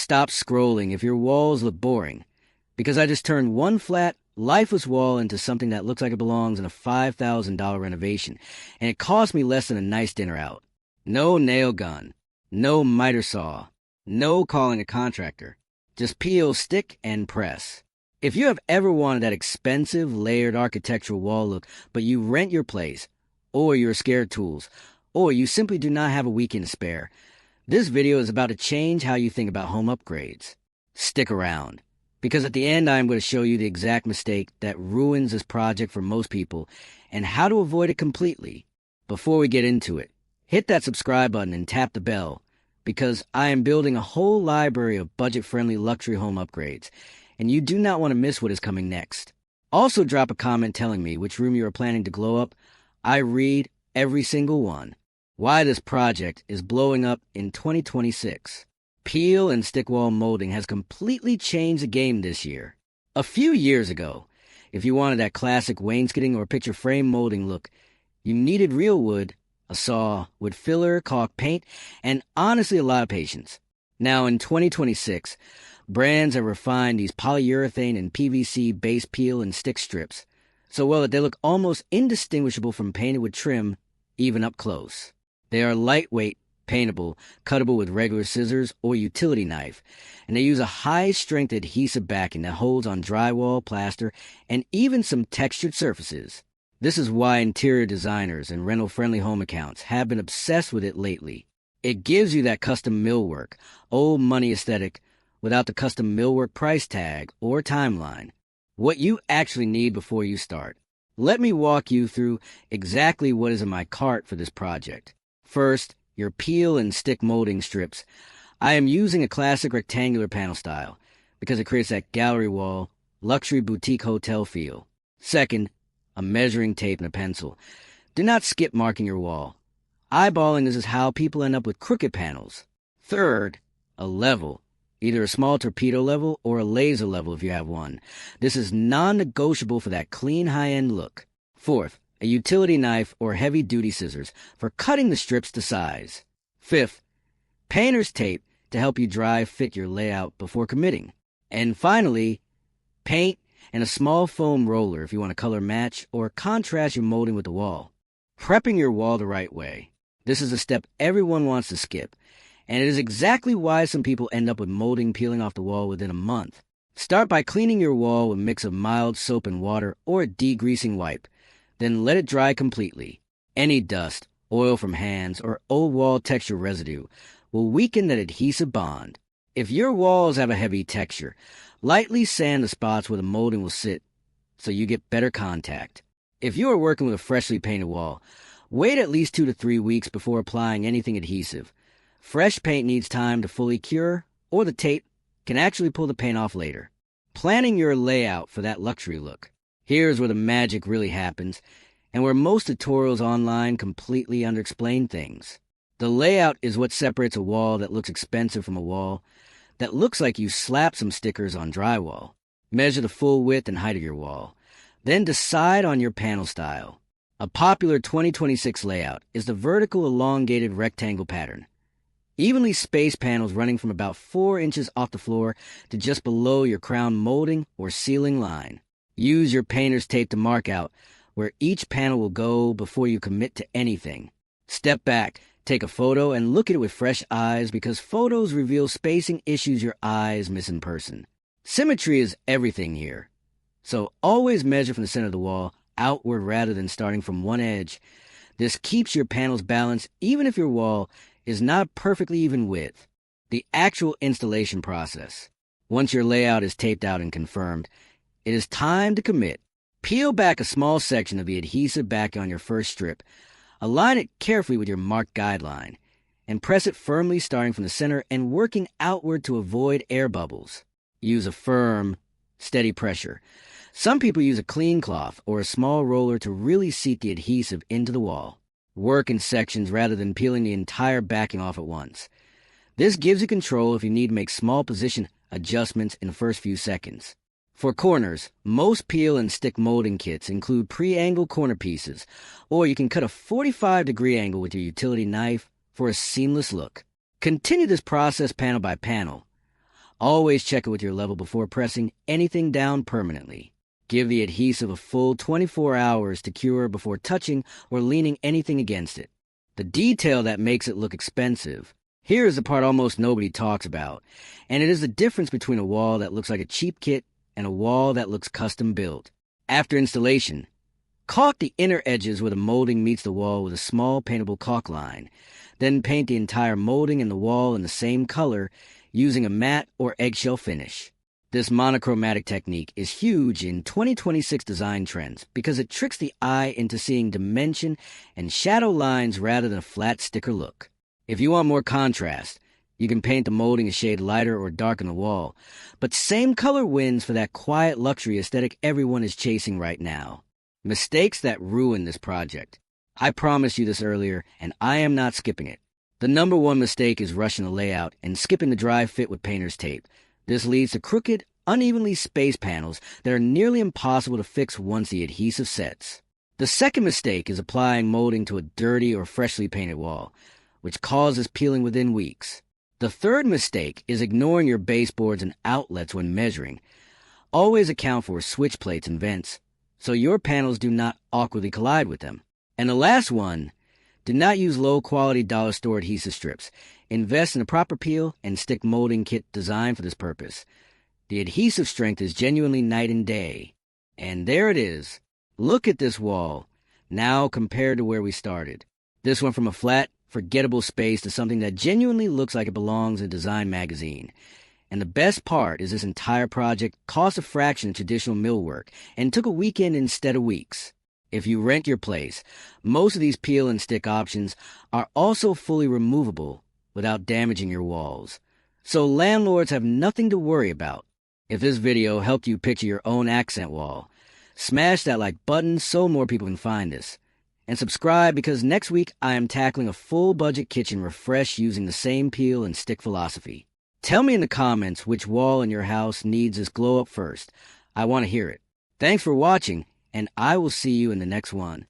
stop scrolling if your walls look boring, because I just turned one flat, lifeless wall into something that looks like it belongs in a $5,000 renovation, and it cost me less than a nice dinner out. No nail gun, no miter saw, no calling a contractor. Just peel, stick, and press. If you have ever wanted that expensive, layered architectural wall look, but you rent your place, or you're scared of tools, or you simply do not have a weekend to spare, this video is about to change how you think about home upgrades. Stick around, because at the end I am going to show you the exact mistake that ruins this project for most people and how to avoid it completely. Before we get into it, hit that subscribe button and tap the bell, because I am building a whole library of budget-friendly luxury home upgrades, and you do not want to miss what is coming next. Also drop a comment telling me which room you are planning to glow up. I read every single one. Why this project is blowing up in 2026. Peel and stick wall molding has completely changed the game this year. A few years ago, if you wanted that classic wainscoting or picture frame molding look, you needed real wood, a saw, wood filler, caulk paint, and honestly a lot of patience. Now in 2026, brands have refined these polyurethane and PVC base peel and stick strips so well that they look almost indistinguishable from painted wood trim, even up close. They are lightweight, paintable, cuttable with regular scissors or utility knife, and they use a high-strength adhesive backing that holds on drywall, plaster, and even some textured surfaces. This is why interior designers and rental-friendly home accounts have been obsessed with it lately. It gives you that custom millwork, old money aesthetic, without the custom millwork price tag or timeline. What you actually need before you start. Let me walk you through exactly what is in my cart for this project. First, your peel and stick molding strips. I am using a classic rectangular panel style because it creates that gallery wall, luxury boutique hotel feel. Second, a measuring tape and a pencil. Do not skip marking your wall. Eyeballing this is how people end up with crooked panels. Third, a level. Either a small torpedo level or a laser level if you have one. This is non-negotiable for that clean high-end look. Fourth, a utility knife or heavy-duty scissors for cutting the strips to size. Fifth, painter's tape to help you dry fit your layout before committing. And finally, paint and a small foam roller if you want to color match or contrast your molding with the wall. Prepping your wall the right way. This is a step everyone wants to skip, and it is exactly why some people end up with molding peeling off the wall within a month. Start by cleaning your wall with a mix of mild soap and water or a degreasing wipe. Then let it dry completely. Any dust, oil from hands, or old wall texture residue will weaken that adhesive bond. If your walls have a heavy texture, lightly sand the spots where the molding will sit so you get better contact. If you are working with a freshly painted wall, wait at least 2 to 3 weeks before applying anything adhesive. Fresh paint needs time to fully cure, or the tape can actually pull the paint off later. Planning your layout for that luxury look. Here's where the magic really happens, and where most tutorials online completely underexplain things. The layout is what separates a wall that looks expensive from a wall that looks like you slapped some stickers on drywall. Measure the full width and height of your wall. Then decide on your panel style. A popular 2026 layout is the vertical elongated rectangle pattern. Evenly spaced panels running from about 4 inches off the floor to just below your crown molding or ceiling line. Use your painter's tape to mark out where each panel will go before you commit to anything. Step back, take a photo, and look at it with fresh eyes because photos reveal spacing issues your eyes miss in person. Symmetry is everything here. So always measure from the center of the wall outward rather than starting from one edge. This keeps your panels balanced even if your wall is not perfectly even width. The actual installation process. Once your layout is taped out and confirmed, it is time to commit. Peel back a small section of the adhesive back on your first strip. Align it carefully with your marked guideline, and press it firmly starting from the center and working outward to avoid air bubbles. Use a firm, steady pressure. Some people use a clean cloth or a small roller to really seat the adhesive into the wall. Work in sections rather than peeling the entire backing off at once. This gives you control if you need to make small position adjustments in the first few seconds. For corners, most peel and stick molding kits include pre-angled corner pieces, or you can cut a 45-degree angle with your utility knife for a seamless look. Continue this process panel by panel. Always check it with your level before pressing anything down permanently. Give the adhesive a full 24 hours to cure before touching or leaning anything against it. The detail that makes it look expensive. Here is the part almost nobody talks about, and it is the difference between a wall that looks like a cheap kit and a wall that looks custom built. After installation, caulk the inner edges where the molding meets the wall with a small paintable caulk line. Then paint the entire molding and the wall in the same color using a matte or eggshell finish. This monochromatic technique is huge in 2026 design trends because it tricks the eye into seeing dimension and shadow lines rather than a flat sticker look. If you want more contrast, you can paint the molding a shade lighter or darken the wall, but same color wins for that quiet luxury aesthetic everyone is chasing right now. Mistakes that ruin this project. I promised you this earlier, and I am not skipping it. The number one mistake is rushing the layout and skipping the dry fit with painter's tape. This leads to crooked, unevenly spaced panels that are nearly impossible to fix once the adhesive sets. The second mistake is applying molding to a dirty or freshly painted wall, which causes peeling within weeks. The third mistake is ignoring your baseboards and outlets when measuring. Always account for switch plates and vents, so your panels do not awkwardly collide with them. And the last one, do not use low-quality dollar store adhesive strips. Invest in a proper peel and stick molding kit designed for this purpose. The adhesive strength is genuinely night and day. And there it is. Look at this wall, now compared to where we started. This went from a flat, forgettable space to something that genuinely looks like it belongs in a design magazine. And the best part is this entire project cost a fraction of traditional millwork and took a weekend instead of weeks. If you rent your place, most of these peel and stick options are also fully removable without damaging your walls. So landlords have nothing to worry about. If this video helped you picture your own accent wall, smash that like button so more people can find this. And subscribe because next week I am tackling a full budget kitchen refresh using the same peel and stick philosophy. Tell me in the comments which wall in your house needs this glow up first. I want to hear it. Thanks for watching, and I will see you in the next one.